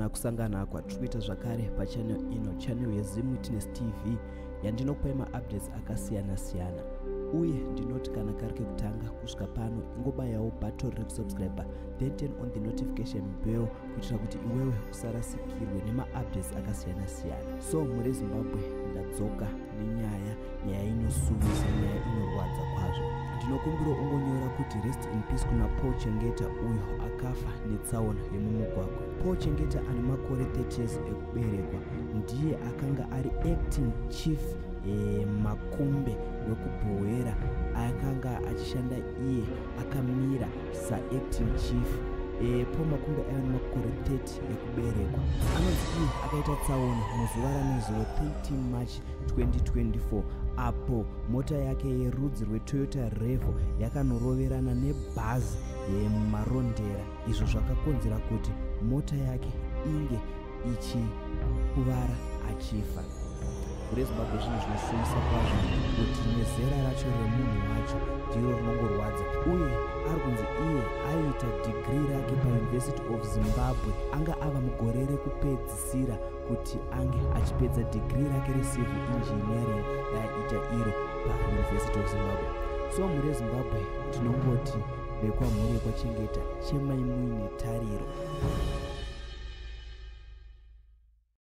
kusangana kwatikuita zvakare pachannel ino, channel yeZim Witness TV, yandinokupai maupdates akasiyana-siyana. Uye ndinoti kana kari kekutanga kusvika pano, ingobayawo button rekusubscribe, then turn on the notification bell kuitira kuti iwewe usarasikirwe nemaupdates akasiyana-siyana. So muri Zimbabwe ndadzoka nenyaya inosuvisa, nyaya inorwadza kwazvo. Ndinokumbira ungonyora kuti rest in peace kuna Paul Chengeta, uyo akafa netsaona yemumugwagwa. Paul Chengeta ane makore 30 years ekuberekwa, ndiye akanga ari acting chief Makumbe wekubhoera, akanga achishanda iye akamira sa-acting chief. Paul Makumbe ane makore 30 ekuberekwa. Anonzi iye akaita tsaona muzuva ranezuro 13 March 2024, apo mota yake yerudzi rweToyota Revo yakanoroverana nebhazi yemarondera. Izvo zvakakonzera kuti mota yake inge ichikuvara achifa. Muri Zimbabwe zvinhu zvinosumisa kwazvo kuti nezera racho remunhu wacho ndiro rinongorwadza. Uye ari kunzi iye aita degree rake paUniversity of Zimbabwe, anga ava mugore rekupedzisira kuti ange achipedza degree rake recivil engineering raiita iro paUniversity of Zimbabwe. So muri Zimbabwe tinongoti vekwamhuri yekwachengeta chemai muine tariro.